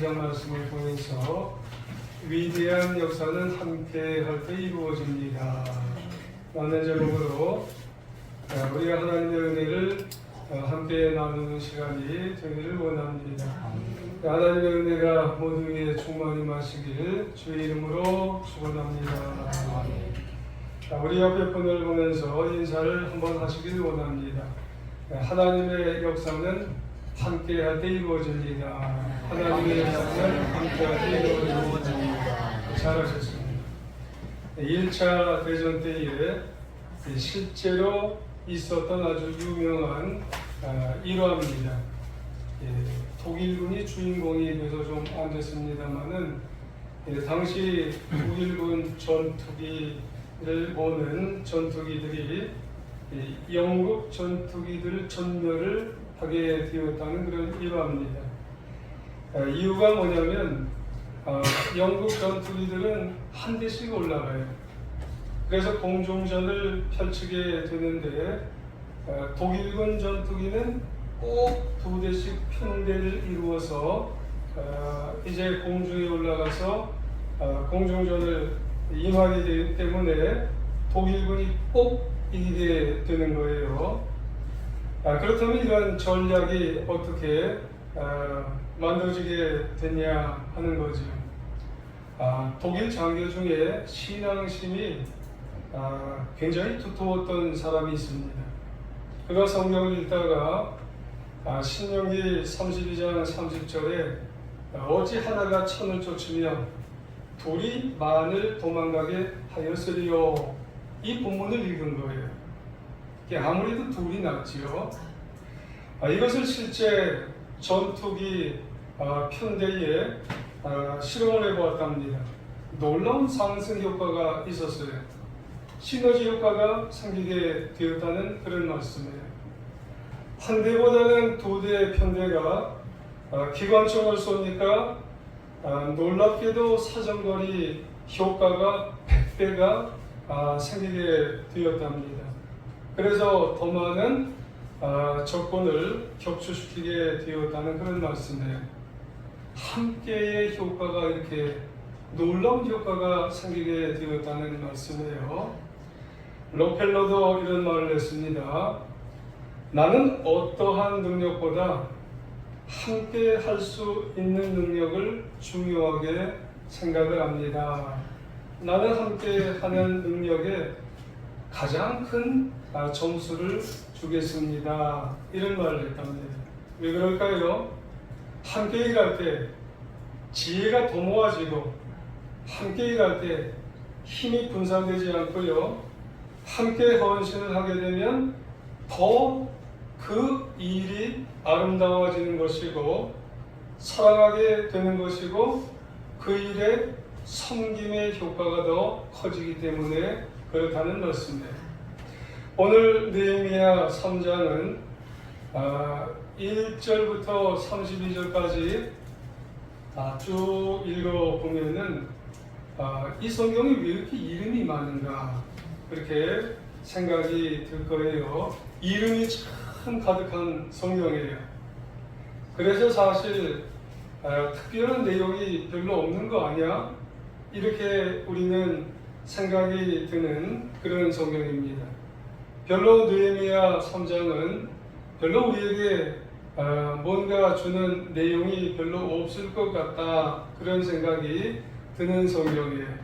13장 말씀을 보면서 위대한 역사는 함께 할 때 이루어집니다 라는 제목으로 우리가 하나님의 은혜를 함께 나누는 시간이 되기를 원합니다. 하나님의 은혜가 모두 위에 충만히 마시길 주의 이름으로 축원합니다. 우리 옆에 분을 보면서 인사를 한번 하시길 원합니다. 하나님의 역사는 함께 할 때 이루어집니다. 하나님의 역사는 함께 할 때 이루어집니다. 잘하셨습니다. 1차 대전 때에 실제로 있었던 아주 유명한 일화입니다. 독일군이 주인공이 돼서 좀 안 됐습니다만은 당시 독일군 전투기를 보는 전투기들이 영국 전투기들 전멸을 하게 되었다는 그런 일화입니다. 이유가 뭐냐면 영국 전투기들은 한 대씩 올라가요. 그래서 공중전을 펼치게 되는데 독일군 전투기는 꼭 두 대씩 편대를 이루어서 이제 공중에 올라가서 공중전을 임하게 되기 때문에 독일군이 꼭 이기게 되는 거예요. 그렇다면 이런 전략이 어떻게 만들어지게 됐냐 하는 거죠. 독일 장교 중에 신앙심이 굉장히 두터웠던 사람이 있습니다. 그가 성경을 읽다가 신명기 32장 30절에 어찌 하나가 천을 쫓으며 둘이 만을 도망가게 하였으리요, 이 본문을 읽은 거예요. 아무래도 둘이 낫지요. 이것을 실제 전투기 편대에 실험을 해보았답니다. 놀라운 상승 효과가 있었어요. 시너지 효과가 생기게 되었다는 그런 말씀이에요. 한 대보다는 두 대의 편대가 기관총을 쏘니까 놀랍게도 사정거리 효과가 100배가 생기게 되었답니다. 그래서 더 많은 적군을 격추시키게 되었다는 그런 말씀이에요. 함께의 효과가 이렇게 놀라운 효과가 생기게 되었다는 말씀이에요. 록펠러도 이런 말을 했습니다. 나는 어떠한 능력보다 함께 할 수 있는 능력을 중요하게 생각을 합니다. 나는 함께 하는 능력에 가장 큰 점수를 주겠습니다. 이런 말을 했답니다. 왜 그럴까요? 함께 일할 때 지혜가 더 모아지고 함께 일할 때 힘이 분산되지 않고요, 함께 헌신을 하게 되면 더 그 일이 아름다워지는 것이고 사랑하게 되는 것이고 그 일에 섬김의 효과가 더 커지기 때문에 그렇다는 말씀이에요. 오늘 느헤미야 3장은 1절부터 32절까지 쭉 읽어보면은 이 성경이 왜 이렇게 이름이 많은가 그렇게 생각이 들 거예요. 이름이 참 가득한 성경이에요. 그래서 사실 특별한 내용이 별로 없는 거 아니야? 이렇게 우리는 생각이 드는 그런 성경입니다. 별로 느헤미야 3장은 별로 우리에게 뭔가 주는 내용이 별로 없을 것 같다, 그런 생각이 드는 성경이에요.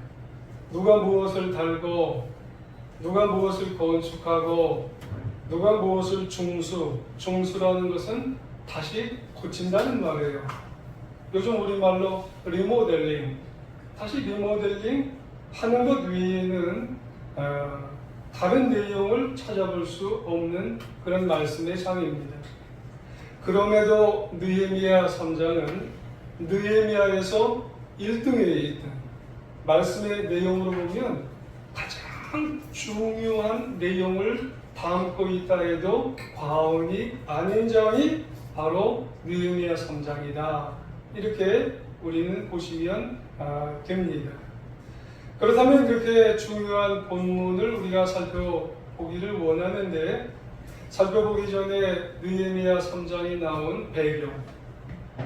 누가 무엇을 달고 누가 무엇을 건축하고 누가 무엇을 중수라는 것은 다시 고친다는 말이에요. 요즘 우리말로 리모델링, 다시 리모델링 하는 것 외에는 다른 내용을 찾아볼 수 없는 그런 말씀의 장입니다. 그럼에도 느헤미야 3장은 느헤미야에서 1등에 있던 말씀의 내용으로 보면 가장 중요한 내용을 담고 있다 해도 과언이 아닌 장이 바로 느헤미야 3장이다. 이렇게 우리는 보시면 됩니다. 그렇다면 그렇게 중요한 본문을 우리가 살펴보기를 원하는데, 살펴보기 전에 느헤미야 3장이 나온 배경,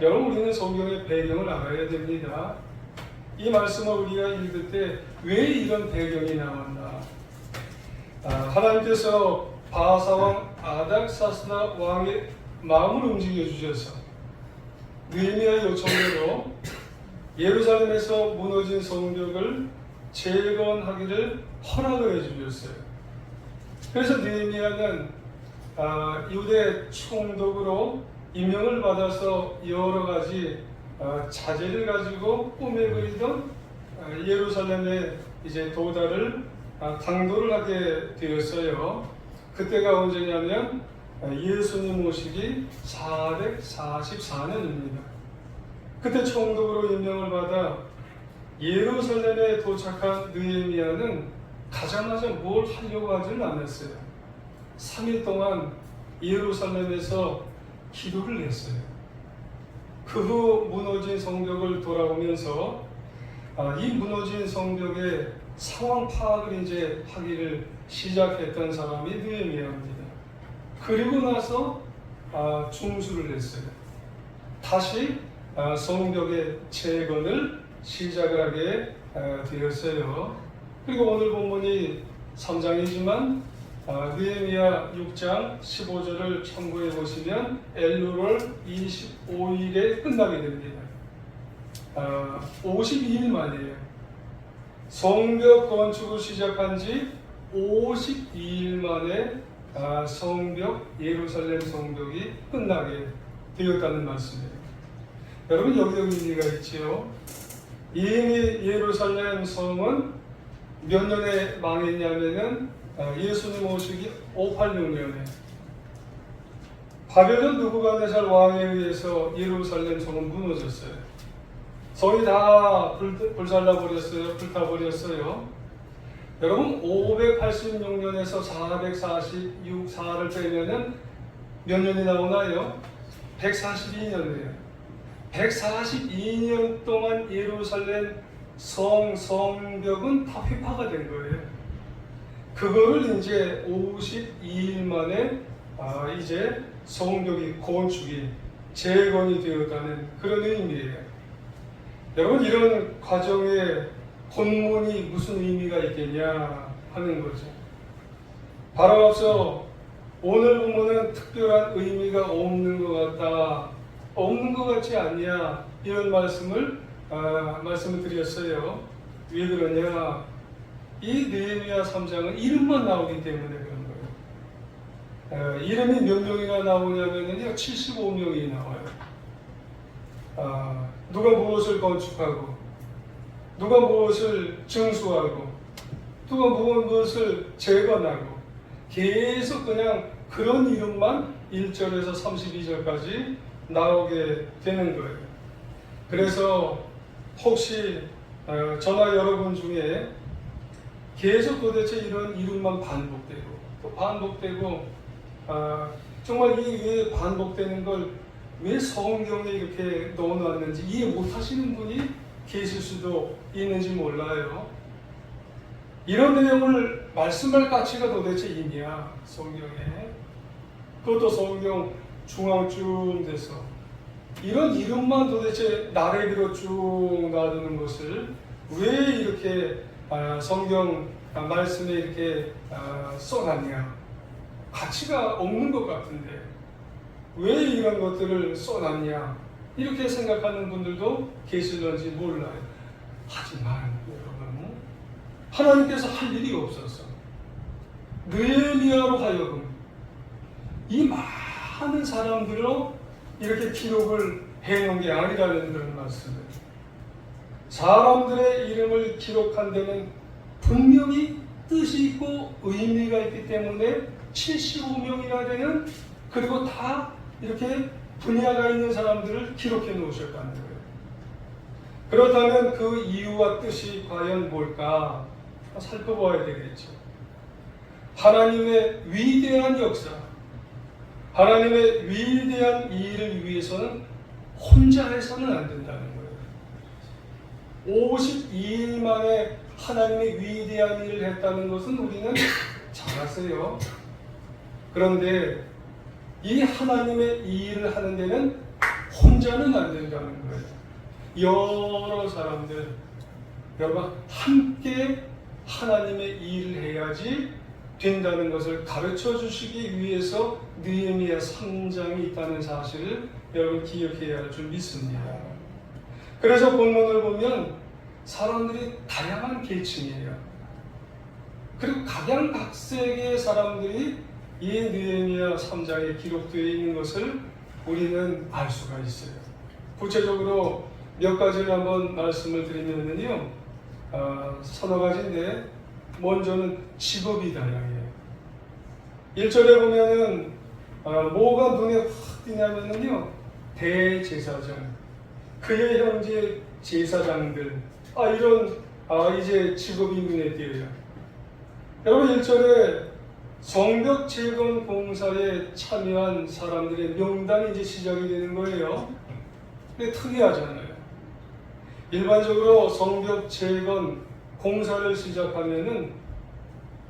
여러분, 우리는 성경의 배경을 알아야 됩니다. 이 말씀을 우리가 읽을 때 왜 이런 배경이 나왔나? 하나님께서 바사왕 아닥사스다 왕의 마음을 움직여 주셔서 느헤미야의 요청대로 예루살렘에서 무너진 성벽을 재건하기를 허락을 해주셨어요. 그래서 느헤미야는 유대 총독으로 임명을 받아서 여러 가지 자재를 가지고 꿈에 그리던 예루살렘에 이제 도달을 당도를 하게 되었어요. 그때가 언제냐면 예수님 오시기 444년입니다. 그때 총독으로 임명을 받아 예루살렘에 도착한 느헤미야는 가자마자 뭘 하려고 하지는 않았어요. 3일 동안 예루살렘에서 기도를 했어요. 그 후 무너진 성벽을 돌아오면서 이 무너진 성벽의 상황 파악을 이제 하기를 시작했던 사람이 느헤미야입니다. 그리고 나서 중수를 했어요. 다시 성벽의 재건을 시작을 하게 되었어요. 그리고 오늘 본문이 3장이지만 느헤미야 6장 15절을 참고해 보시면 엘루월 25일에 끝나게 됩니다. 52일 만이에요. 성벽 건축을 시작한 지 52일 만에 성벽, 예루살렘 성벽이 끝나게 되었다는 말씀이에요. 여러분, 여기도 의미가 있지요. 이미 예루살렘 성은 몇 년에 망했냐면은 예수님 오시기 586년에 바벨론 느부갓네살 왕에 의해서 예루살렘 성은 무너졌어요. 성이 다 불살라버렸어요. 불타버렸어요. 여러분, 586년에서 446, 4를 빼면은 몇 년이 나오나요? 142년이에요. 142년 동안 예루살렘 성벽은 다 휘파가 된 거예요. 그거를 이제 52일 만에 이제 성벽이 건축이 재건이 되었다는 그런 의미예요. 여러분, 이런 과정에 본문이 무슨 의미가 있겠냐 하는 거죠. 바로 앞서 오늘 본문은 특별한 의미가 없는 것 같다, 없는 것 같지 않냐, 이런 말씀을 드렸어요. 왜 그러냐? 이 느헤미야 3장은 이름만 나오기 때문에 그런 거예요. 이름이 몇 명이나 나오냐면요, 75명이 나와요. 누가 무엇을 건축하고, 누가 무엇을 증수하고, 누가 무엇을 재건하고, 계속 그냥 그런 이름만 1절에서 32절까지 나오게 되는 거예요. 그래서 혹시 저나 여러분 중에 계속 도대체 이런 이름만 반복되고 또 반복되고 정말 이게 반복되는 걸 왜 성경에 이렇게 넣어놨는지 이해 못하시는 분이 계실 수도 있는지 몰라요. 이런 내용을 말씀할 가치가 도대체 있냐 성경에. 그것도 성경 중앙쯤 돼서 이런 이름만 도대체 나래비로 쭉 놔두는 것을 왜 이렇게 성경 말씀에 이렇게 써놨냐. 가치가 없는 것 같은데 왜 이런 것들을 써놨냐 이렇게 생각하는 분들도 계실런지 몰라요. 하지만 여러분, 하나님께서 할 일이 없어서 느헤미야로 하여금 이 많은 사람들로 이렇게 기록을 해놓은 게 아니라는 그런 말씀을, 사람들의 이름을 기록한 데는 분명히 뜻이 있고 의미가 있기 때문에 75명이나 되는, 그리고 다 이렇게 분야가 있는 사람들을 기록해 놓으셨다는 거예요. 그렇다면 그 이유와 뜻이 과연 뭘까 살펴봐야 되겠죠. 하나님의 위대한 역사, 하나님의 위대한 일을 위해서는 혼자 해서는 안 된다는 거예요. 52일 만에 하나님의 위대한 일을 했다는 것은 우리는 잘 아세요. 그런데 이 하나님의 이 일을 하는 데는 혼자는 안 된다는 거예요. 여러 사람들, 여러분 함께 하나님의 일을 해야지 된다는 것을 가르쳐 주시기 위해서 느헤미야 3장이 있다는 사실을 여러분 기억해야 할 줄 믿습니다. 그래서 본문을 보면 사람들이 다양한 계층이에요. 그리고 각양각색의 사람들이 이 느헤미야 3장에 기록되어 있는 것을 우리는 알 수가 있어요. 구체적으로 몇 가지를 한번 말씀을 드리면요, 서너 가지인데 먼저는 직업이 다양해요. 1절에 보면은 뭐가 눈에 확 띄냐면요, 대제사장, 그의 형제 제사장들, 이런 이제 직업이 눈에 띄어요. 여러분 1절에 성벽 재건 공사에 참여한 사람들의 명단이 이제 시작이 되는 거예요. 근데 특이하잖아요. 일반적으로 성벽 재건 공사를 시작하면은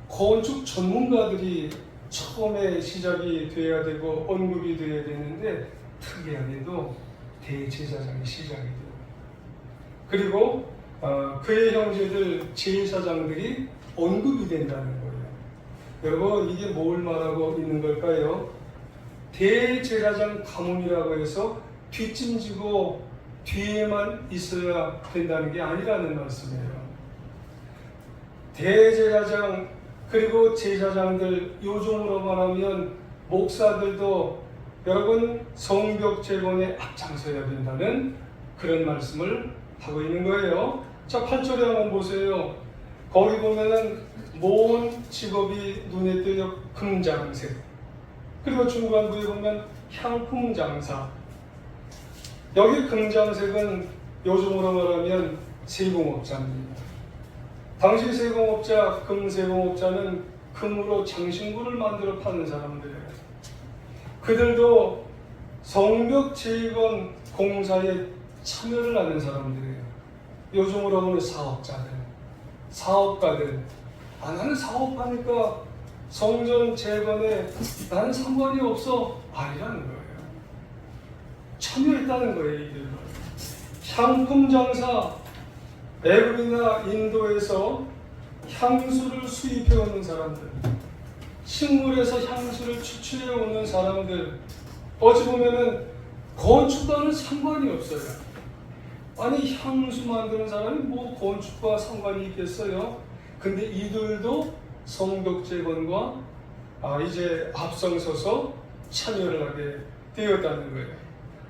건축 전문가들이 처음에 시작이 돼야 되고 언급이 돼야 되는데 특이하게도 대제사장이 시작이 돼요. 그리고 그의 형제들 제사장들이 언급이 된다는 거예요. 여러분 이게 뭘 말하고 있는 걸까요? 대제사장 가문이라고 해서 뒷짐지고 뒤에만 있어야 된다는 게 아니라는 말씀이에요. 대제사장 그리고 제사장들, 요즘으로 말하면 목사들도 여러분 성벽 재건에 앞장서야 된다는 그런 말씀을 하고 있는 거예요. 자, 8절에 한번 보세요. 거기 보면은 모은 직업이 눈에 띄어 금장색, 그리고 중간부에 보면 향품 장사. 여기 금장색은 요즘으로 말하면 세공업자입니다. 당시 세공업자, 금세공업자는 금으로 장신구를 만들어 파는 사람들이에요. 그들도 성벽 재건 공사에 참여를 하는 사람들이에요. 요즘으로 보면 사업자들, 사업가들. 나는 사업하니까 성전 재건에 나는 상관이 없어. 아니라는 거예요. 참여했다는 거예요, 이들은. 향품 장사, 애굽이나 인도에서 향수를 수입해 오는 사람들, 식물에서 향수를 추출해 오는 사람들, 어찌 보면은 건축과는 상관이 없어요. 아니 향수 만드는 사람이 뭐 건축과 상관이 있겠어요? 근데 이들도 성벽 재건과 이제 앞장서서 참여를 하게 되었다는 거예요.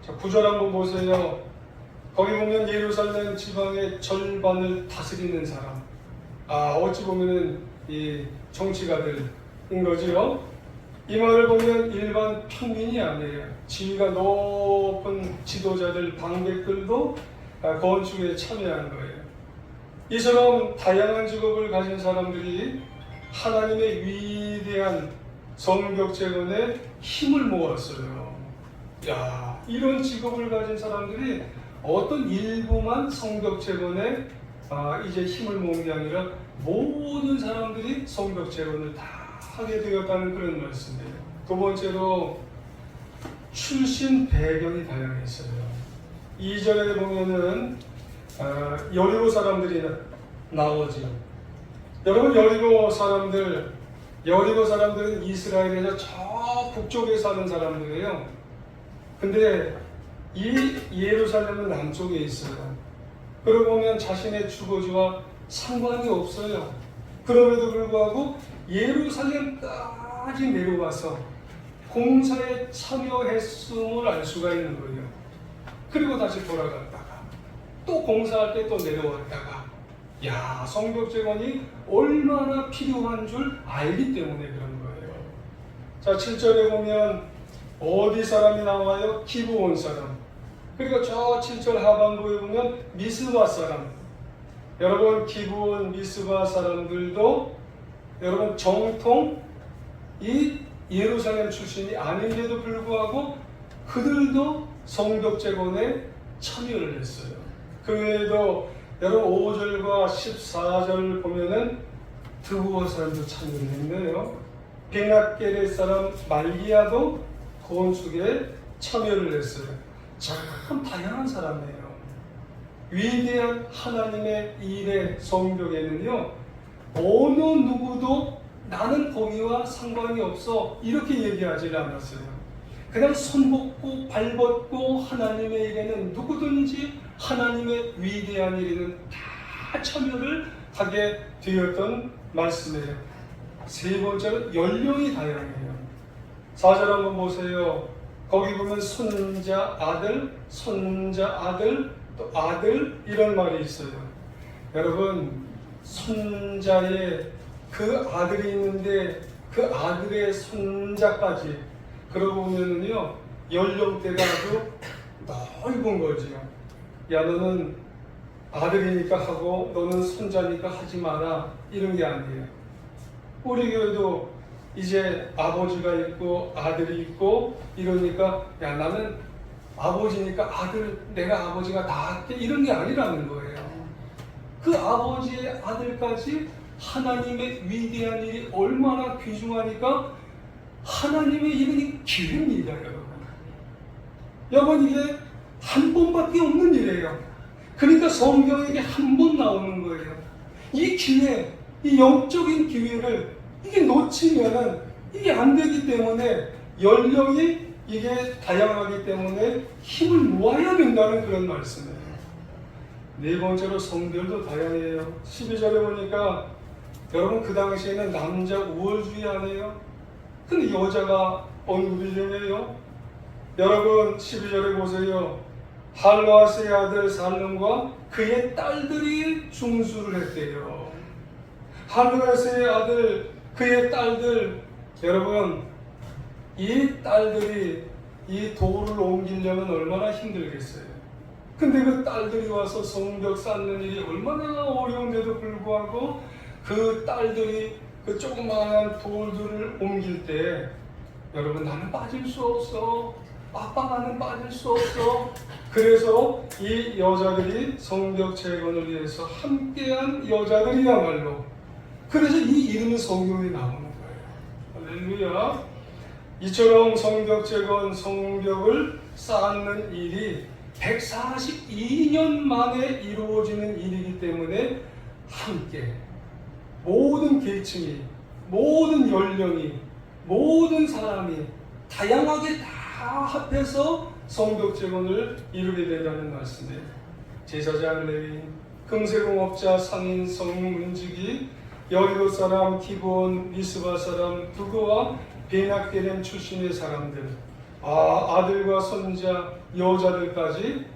자, 9절 한번 보세요. 거기 보면 예루살렘 지방의 절반을 다스리는 사람. 어찌 보면은 이 정치가들인 거지요. 이 말을 보면 일반 평민이 아니에요. 지위가 높은 지도자들, 방백들도 건축에 참여한 거예요. 이처럼 다양한 직업을 가진 사람들이 하나님의 위대한 성벽 재건에 힘을 모았어요. 야, 이런 직업을 가진 사람들이 어떤 일부만 성벽 재건에 이제 힘을 모은 게 아니라 모든 사람들이 성벽 재건을 다 하게 되었다는 그런 말씀이에요. 두 번째로 출신 배경이 다양했어요. 2절에 보면은 여리고 사람들이 나오죠. 여러분 여리고 사람들은 이스라엘에서 저 북쪽에 사는 사람들이에요. 근데 이 예루살렘은 남쪽에 있어요. 그러고 보면 자신의 주거지와 상관이 없어요. 그럼에도 불구하고 예루살렘까지 내려와서 공사에 참여했음을 알 수가 있는 거예요. 그리고 다시 돌아갔다가 또 공사할 때 또 내려왔다가, 야, 성벽 재건이 얼마나 필요한 줄 알기 때문에 그런 거예요. 자, 7절에 보면 어디 사람이 나와요? 기브온 사람. 그리고 저 7절 하반부에 보면 미스바 사람. 여러분 기브온 미스바 사람들도 여러분 정통 이 예루살렘 출신이 아닌데도 불구하고 그들도 성벽 재건에 참여를 했어요. 그 외에도 여러분 5절과 14절 보면은 드부어 사람도 참여를 했네요. 베낫게렛 사람 말기야도 건축에 참여를 했어요. 참 다양한 사람이에요. 위대한 하나님의 일의 성벽에는요, 어느 누구도 나는 거기와 상관이 없어 이렇게 얘기하지 않았어요. 그냥 손 벗고 발 벗고 하나님의 일에는 누구든지 하나님의 위대한 일에는 다 참여를 하게 되었던 말씀이에요. 세 번째로 연령이 다양해요. 4절 한번 보세요. 거기 보면 손자 아들, 손자 아들, 또 아들 이런 말이 있어요. 여러분, 손자의 그 아들이 있는데 그 아들의 손자까지 그러고 보면은요, 연령대가 아주 넓은 거죠. 야, 너는 아들이니까 하고 너는 손자니까 하지 마라 이런 게 아니에요. 우리 교회도 이제 아버지가 있고 아들이 있고 이러니까 야, 나는 아버지니까 아들, 내가 아버지가 낫게 이런 게 아니라는 거예요. 그 아버지의 아들까지 하나님의 위대한 일이 얼마나 귀중하니까 하나님의 일은 기회입니다, 여러분. 여러분, 이게 한 번밖에 없는 일이에요. 그러니까 성경에 한 번 나오는 거예요. 이 기회, 이 영적인 기회를 이게 놓치면은 이게 안 되기 때문에 연령이 이게 다양하기 때문에 힘을 모아야 된다는 그런 말씀이에요. 네 번째로 성별도 다양해요. 12절에 보니까 여러분 그 당시에는 남자 우월주의 아니에요? 근데 여자가 언급이 되네요. 여러분 12절에 보세요. 할로아스의 아들 살룸과 그의 딸들이 중수를 했대요. 할로아스의 아들, 그의 딸들, 여러분 이 딸들이 이 돌을 옮기려면 얼마나 힘들겠어요. 근데 그 딸들이 와서 성벽 쌓는 일이 얼마나 어려운데도 불구하고 그 딸들이 그 조그마한 돌들을 옮길 때 여러분 나는 빠질 수 없어. 아빠 나는 빠질 수 없어. 그래서 이 여자들이 성벽 재건을 위해서 함께한 여자들이야말로 그래서 이 이름이 성경에 나오는 거예요. 할렐루야. 이처럼 성벽 재건, 성벽을 쌓는 일이 142년 만에 이루어지는 일이기 때문에 함께 모든 계층이, 모든 연령이, 모든 사람이 다양하게 다 합해서 성벽 재건을 이루게 된다는 말씀이에요. 제사장 레위인, 금세공업자, 상인, 성문, 문지기, 여리고 사람, 기브온, 미스바 사람, 두고와 베낙게렘 출신의 사람들, 아들과 손자, 여자들까지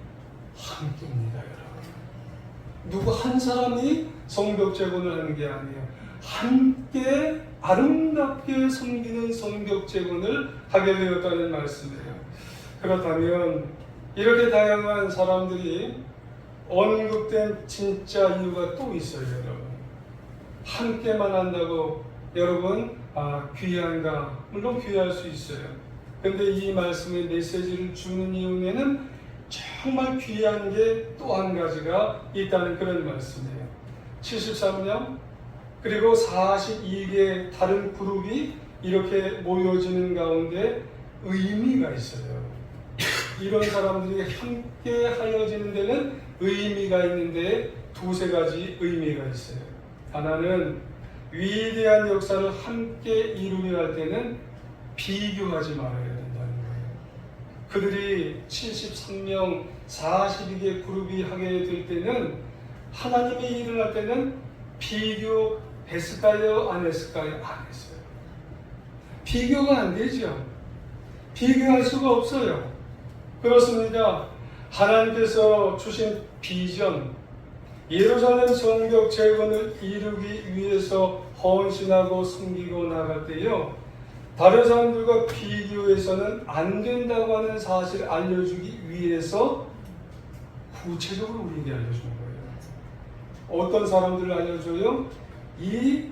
함께입니다, 여러분. 누구 한 사람이 성벽 재건을 하는 게 아니에요. 함께 아름답게 섬기는 성벽 재건을 하게 되었다는 말씀이에요. 그렇다면 이렇게 다양한 사람들이 언급된 진짜 이유가 또 있어요, 여러분. 함께만 한다고 여러분 귀한가? 물론 귀할 수 있어요. 근데 이 말씀의 메시지를 주는 이유에는 정말 귀한 게 또 한 가지가 있다는 그런 말씀이에요. 73년 그리고 42개 다른 그룹이 이렇게 모여지는 가운데 의미가 있어요. 이런 사람들이 함께 하여지는 데는 의미가 있는데 두세 가지 의미가 있어요. 하나는 위대한 역사를 함께 이루려 할 때는 비교하지 말아야 된다는 거예요. 그들이 73명 42개 그룹이 하게 될 때는 하나님의 일을 할 때는 비교했을까요? 안 했을까요? 안 했어요. 비교가 안 되죠. 비교할 수가 없어요. 그렇습니다. 하나님께서 주신 비전, 예루살렘 성벽 재건을 이루기 위해서 헌신하고 섬기고 나갈 때요, 다른 사람들과 비교해서는 안 된다고 하는 사실을 알려주기 위해서 구체적으로 우리에게 알려주는 거예요. 어떤 사람들을 알려줘요? 이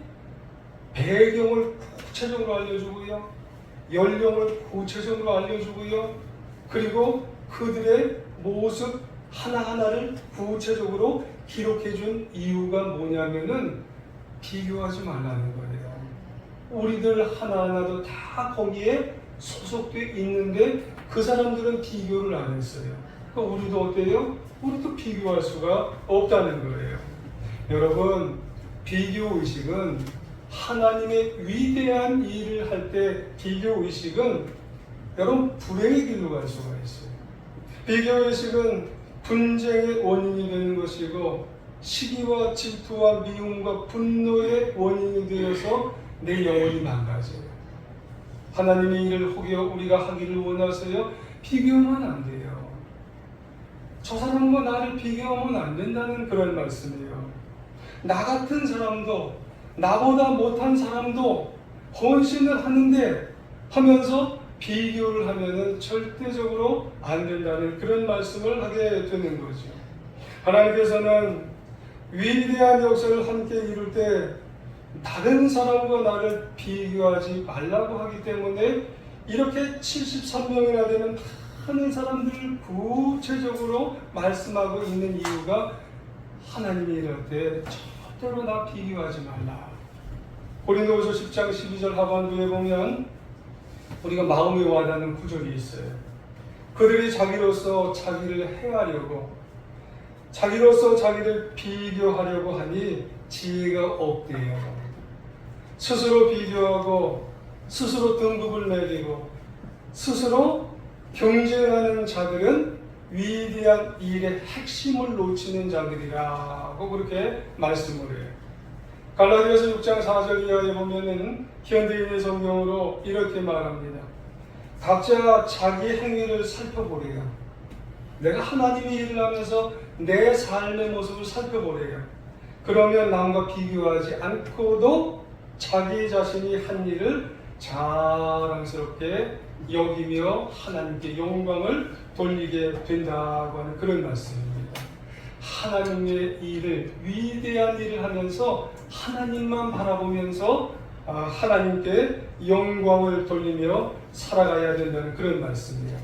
배경을 구체적으로 알려주고요, 연령을 구체적으로 알려주고요, 그리고 그들의 모습 하나하나를 구체적으로 기록해준 이유가 뭐냐면은 비교하지 말라는 거예요. 우리들 하나하나도 다 거기에 소속돼 있는데 그 사람들은 비교를 안 했어요. 그러니까 우리도 어때요? 우리도 비교할 수가 없다는 거예요. 여러분, 비교 의식은 하나님의 위대한 일을 할 때 비교 의식은 여러분 불행의 길로 갈 수가 있어요. 비교 의식은 분쟁의 원인이 되는 것이고 시기와 질투와 미움과 분노의 원인이 되어서 내 영혼이 망가져요. 하나님의 일을 혹여 우리가 하기를 원하세요? 비교하면 안 돼요. 저 사람과 나를 비교하면 안 된다는 그런 말씀이에요. 나 같은 사람도 나보다 못한 사람도 헌신을 하는데 하면서 비교를 하면은 절대적으로 안 된다는 그런 말씀을 하게 되는 거죠. 하나님께서는 위대한 역사를 함께 이룰 때 다른 사람과 나를 비교하지 말라고 하기 때문에 이렇게 73명이나 되는 많은 사람들을 구체적으로 말씀하고 있는 이유가 하나님이 이럴 때 절대로 나 비교하지 말라. 고린도후서 10장 12절 하반부에 보면 우리가 마음이 와닿는 구절이 있어요. 그들이 자기로서 자기를 해하려고 자기로서 자기를 비교하려고 하니 지혜가 없대요. 스스로 비교하고 스스로 등급을 매기고 스스로 경쟁하는 자들은 위대한 일의 핵심을 놓치는 자들이라고 그렇게 말씀을 해요. 갈라디아서 6장 4절 이하에 보면은 현대인의 성경으로 이렇게 말합니다. 각자 자기 행위를 살펴보래요. 내가 하나님의 일을 하면서 내 삶의 모습을 살펴보래요. 그러면 남과 비교하지 않고도 자기 자신이 한 일을 자랑스럽게 여기며 하나님께 영광을 돌리게 된다고 하는 그런 말씀입니다. 하나님의 일을, 위대한 일을 하면서 하나님만 바라보면서 하나님께 영광을 돌리며 살아가야 된다는 그런 말씀이에요.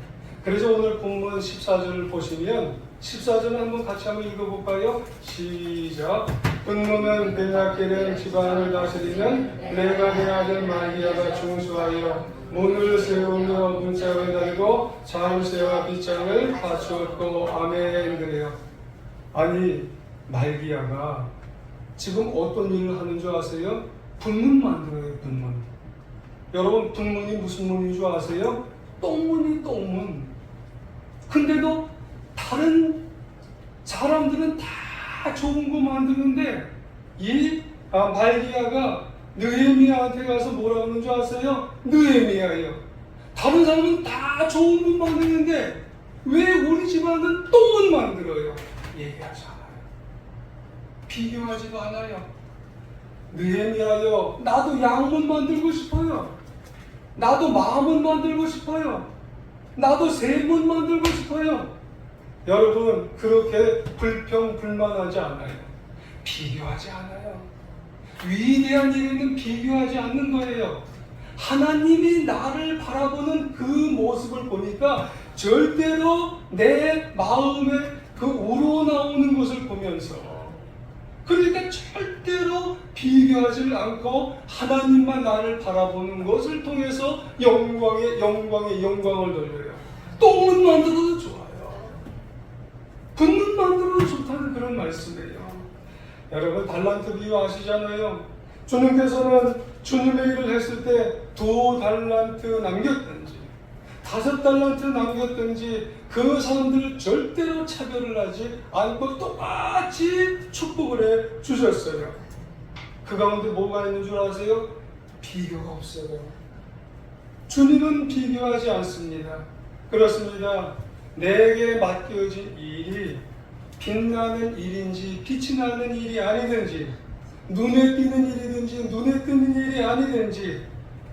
그래서 오늘 본문 14절을 보시면 14절을 한번 같이 한번 읽어볼까요? 시작. 분노는 베냐겔은 지방을 다스리는 레갑의 아들 마리아가 중수하여 문을 세우며 문짝을 달고 자물쇠와 빗장을 갖추었고 아멘. 그래요. 아니 말기야가 지금 어떤 일을 하는 줄 아세요? 분문 만들어요. 분문. 여러분 분문이 무슨 문인 줄 아세요? 똥문이 똥문. 근데도 다른 사람들은 다 좋은 거 만드는데 이 말기야가 느헤미야한테 가서 뭐라고 하는 줄 아세요? 느헤미야요. 다른 사람은 다 좋은 문 만드는데 왜 우리 집안은 똥문 만들어요? 얘기하지 않아요. 비교하지도 않아요. 느헤미야요. 나도 양문 만들고 싶어요. 나도 마문 만들고 싶어요. 나도 세문 만들고 싶어요. 여러분 그렇게 불평불만하지 않아요. 비교하지 않아요. 위대한 일에는 비교하지 않는 거예요. 하나님이 나를 바라보는 그 모습을 보니까 절대로 내 마음에 그 우러나오는 것을 보면서 그러니까 절대로 비교하지 않고 하나님만 나를 바라보는 것을 통해서 영광을 돌려요. 똥문 만들어도 좋아요. 분문 만들어도 좋다는 그런 말씀이에요. 여러분 달란트 비유 아시잖아요. 주님께서는 주님의 일을 했을 때 2달란트 남겼든지 5달란트 남겼든지 그 사람들을 절대로 차별을 하지 않고 똑같이 축복을 해 주셨어요. 그 가운데 뭐가 있는 줄 아세요? 비교가 없어요. 주님은 비교하지 않습니다. 그렇습니다. 내게 맡겨진 일이 빛나는 일인지 빛이 나는 일이 아니든지 눈에 띄는 일이든지 눈에 띄는 일이 아니든지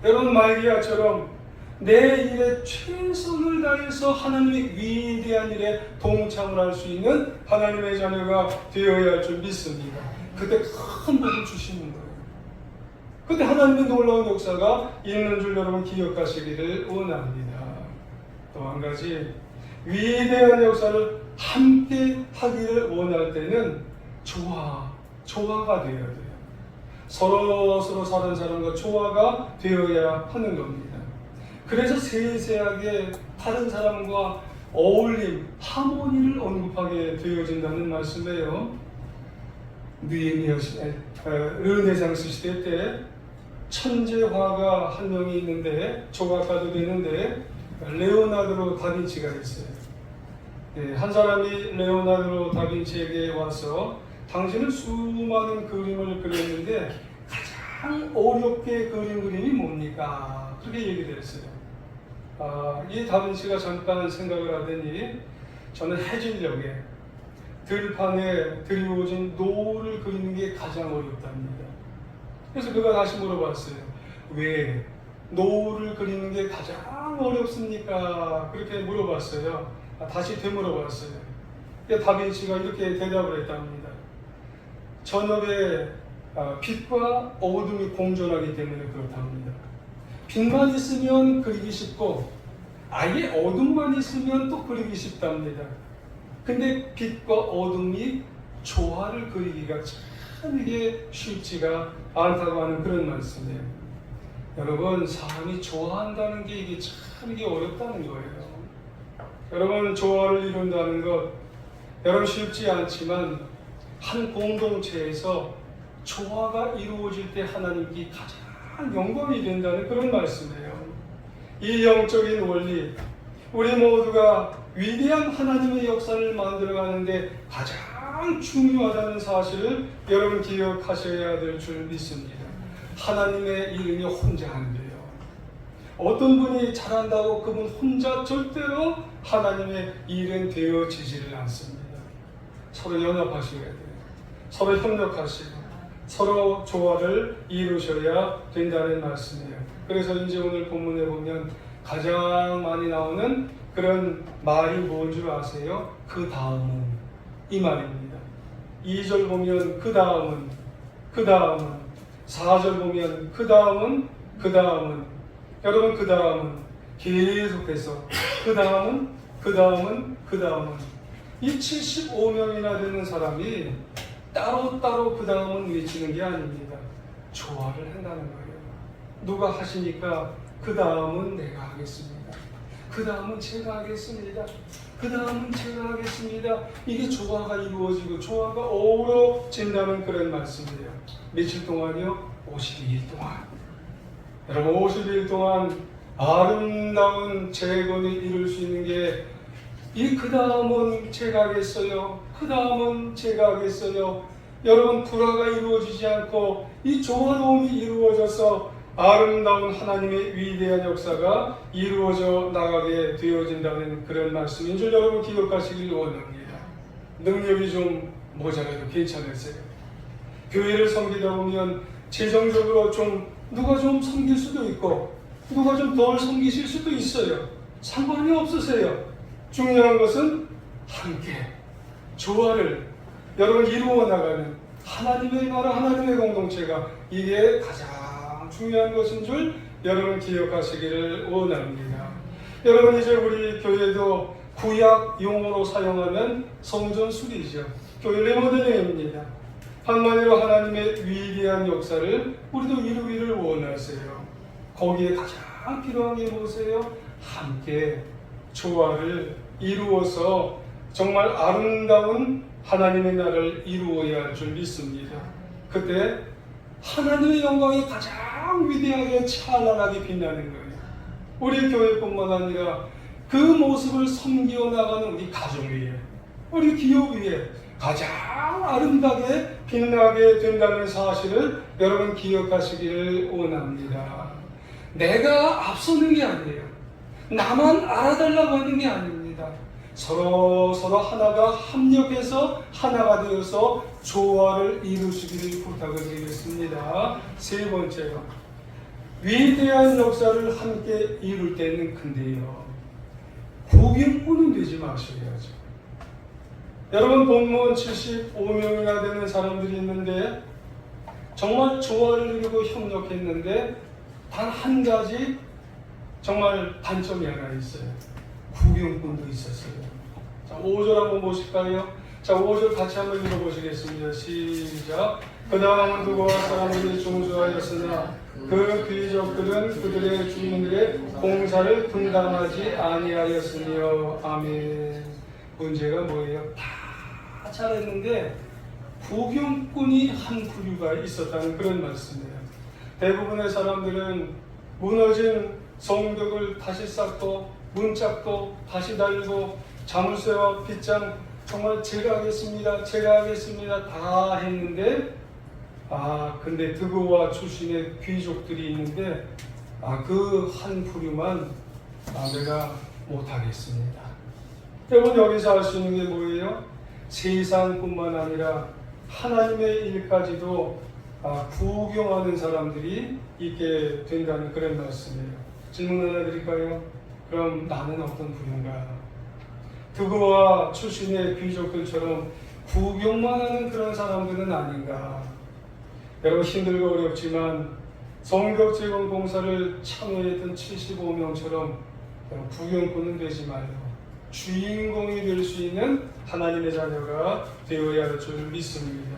여러분 말기야처럼 내 일에 최선을 다해서 하나님의 위대한 일에 동참을 할 수 있는 하나님의 자녀가 되어야 할 줄 믿습니다. 그때 큰 복을 주시는 거예요. 그때 하나님의 놀라운 역사가 있는 줄 여러분 기억하시기를 원합니다. 또 한 가지 위대한 역사를 함께 하기를 원할 때는 조화가 되어야 돼요. 서로 다른 사람과 조화가 되어야 하는 겁니다. 그래서 세세하게 다른 사람과 어울림, 하모니를 언급하게 되어진다는 말씀이에요. 르네상스 시대 때 천재 화가 한 명이 있는데, 조각가도 되는데, 레오나르도 다빈치가 있어요. 한 사람이 레오나르도 다빈치에게 와서 당신은 수많은 그림을 그렸는데 가장 어렵게 그린 그림이 뭡니까? 그렇게 얘기를 했어요. 이 다빈치가 잠깐 생각을 하더니 저는 해질녘에 들판에 드리워진 노을을 그리는 게 가장 어렵답니다. 그래서 그가 다시 물어봤어요. 왜 노을을 그리는 게 가장 어렵습니까? 그렇게 물어봤어요. 다시 되물어봤어요. 다빈치가 이렇게 대답을 했답니다. 저녁에 빛과 어둠이 공존하기 때문에 그렇답니다. 빛만 있으면 그리기 쉽고 아예 어둠만 있으면 또 그리기 쉽답니다. 근데 빛과 어둠이 조화를 그리기가 참 이게 쉽지가 않다고 하는 그런 말씀이에요. 여러분, 사람이 좋아한다는 게 이게 참 이게 어렵다는 거예요. 여러분, 조화를 이룬다는 것 여러분 쉽지 않지만 한 공동체에서 조화가 이루어질 때 하나님께 가장 영광이 된다는 그런 말씀이에요. 이 영적인 원리, 우리 모두가 위대한 하나님의 역사를 만들어가는데 가장 중요하다는 사실을 여러분 기억하셔야 될 줄 믿습니다. 하나님의 이름이 혼자 안 돼요. 어떤 분이 잘한다고 그분 혼자 절대로 하나님의 일은 되어지지를 않습니다. 서로 연합하셔야 돼요. 서로 협력하시고 서로 조화를 이루셔야 된다는 말씀이에요. 그래서 이제 오늘 본문에 보면 가장 많이 나오는 그런 말이 뭔 줄 아세요? 그 다음은 이 말입니다. 2절 보면 그 다음은 4절 보면 그 다음은 여러분 그 다음은 계속해서 그 다음은 이 75명이나 되는 사람이 따로따로 그 다음은 외치는 게 아닙니다. 조화를 한다는 거예요. 누가 하시니까 그 다음은 내가 하겠습니다. 그 다음은 제가 하겠습니다. 그 다음은 제가 하겠습니다. 이게 조화가 이루어지고 조화가 어우러진다는 그런 말씀이에요. 며칠 동안요? 52일 동안. 여러분 52일 동안 아름다운 재건을 이룰 수 있는 게 이 그 다음은 제가 하겠어요. 그 다음은 제가 하겠어요. 여러분 불화가 이루어지지 않고 이 조화로움이 이루어져서 아름다운 하나님의 위대한 역사가 이루어져 나가게 되어진다는 그런 말씀인 줄 여러분 기억하시길 원합니다. 능력이 좀 모자라도 괜찮으세요. 교회를 섬기다 보면 재정적으로 누가 좀 섬길 수도 있고 누가 좀 덜 섬기실 수도 있어요. 상관이 없으세요. 중요한 것은 함께 조화를 여러분 이루어 나가는 하나님의 나라, 하나님의 공동체가 이게 가장 중요한 것인 줄 여러분 기억하시기를 원합니다. 여러분 이제 우리 교회도 구약 용어로 사용하면 성전 수리죠. 교회 리모델링입니다. 한마디로 하나님의 위대한 역사를 우리도 이루기를 원하세요. 거기에 가장 필요한 게 무엇이에요? 함께 조화를 이루어서 정말 아름다운 하나님의 나라를 이루어야 할 줄 믿습니다. 그때 하나님의 영광이 가장 위대하게 찬란하게 빛나는 거예요. 우리 교회뿐만 아니라 그 모습을 섬겨 나가는 우리 가정 위에, 우리 기업 위에 가장 아름답게 빛나게 된다는 사실을 여러분 기억하시기를 원합니다. 내가 앞서는 게 아니에요. 나만 알아달라고 하는 게 아닙니다. 서로 하나가 합력해서 하나가 되어서 조화를 이루시기를 부탁을 드리겠습니다. 세 번째로 위대한 역사를 함께 이룰 때는 근데요, 구경꾼은 되지 마셔야죠. 여러분 본문 75명이나 되는 사람들이 있는데 정말 조화를 이루고 협력했는데 단 한 가지 정말 단점이 하나 있어요. 구경꾼도 있었어요. 자, 5절 한번 보실까요? 자, 5절 같이 한번 읽어보시겠습니다. 시작. 그 다음은 두고와 사람들이 중수하였으나 그 귀족들은 그들의 주인들의 공사를 분담하지 아니하였으며. 아멘. 문제가 뭐예요? 다 잘했는데 부경꾼이 한 부류가 있었다는 그런 말씀이에요. 대부분의 사람들은 무너진 성벽을 다시 쌓고 문짝도 다시 달고 자물쇠와 빗장 정말 제가 하겠습니다 다 했는데 근데 드고와 출신의 귀족들이 있는데 그 한 부류만 내가 못하겠습니다. 여러분 여기서 할 수 있는 게 뭐예요? 세상뿐만 아니라 하나님의 일까지도 부경하는 사람들이 있게 된다는 그런 말씀이에요. 질문 하나 드릴까요? 그럼 나는 어떤 부류인가? 드고와 출신의 귀족들처럼 부경만 하는 그런 사람들은 아닌가? 여러분 힘들고 어렵지만 성벽 재건 공사를 참여했던 75명처럼 부경꾼은 되지 마요. 주인공이 될 수 있는 하나님의 자녀가 되어야 할 줄 믿습니다.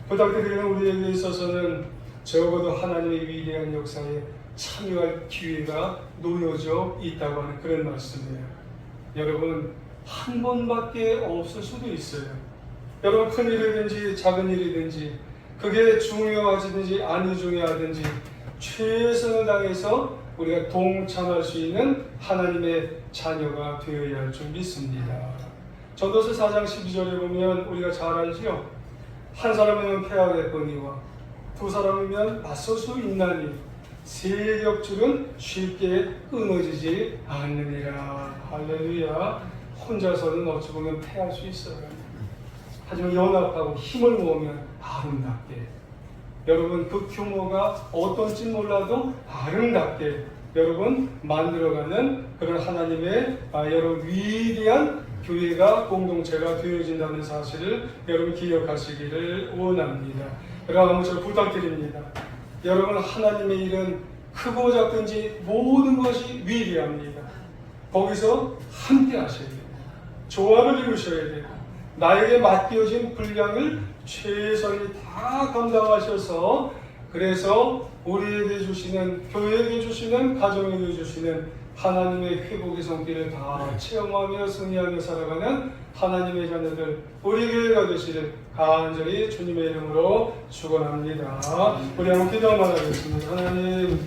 부탁드리는 우리에게 있어서는 적어도 하나님의 위대한 역사에 참여할 기회가 놓여져 있다고 하는 그런 말씀이에요. 여러분 한 번밖에 없을 수도 있어요. 여러분 큰 일이든지 작은 일이든지 그게 중요하든지 아니 중요하든지 최선을 다해서 우리가 동참할 수 있는 하나님의 자녀가 되어야 할 줄 믿습니다. 전도서 4장 12절에 보면 우리가 잘 알지요. 한 사람이면 패하겠거니와 두 사람이면 맞설 수 있나니 세 겹줄은 쉽게 끊어지지 않느니라. 할렐루야. 혼자서는 어찌 보면 패할 수 있어요. 하지만 연합하고 힘을 모으면 아름답게, 여러분 그 규모가 어떤지 몰라도 아름답게 여러분 만들어가는 그런 하나님의 여러분 위대한 교회가 공동체가 되어진다는 사실을 여러분 기억하시기를 원합니다. 여러분 한번 저 부탁드립니다. 여러분 하나님의 일은 크고 작든지 모든 것이 위대합니다. 거기서 함께 하셔야 돼요. 조화를 이루셔야 돼요. 나에게 맡겨진 분량을 최선히 다 감당하셔서 그래서 우리에게 주시는, 교회에게 주시는, 가정에게 주시는 하나님의 회복의 손길을 다 체험하며 승리하며 살아가는 하나님의 자녀들 우리 교회가 되시를 간절히 주님의 이름으로 축원합니다. 우리 한번 기도 한번 하겠습니다. 하나님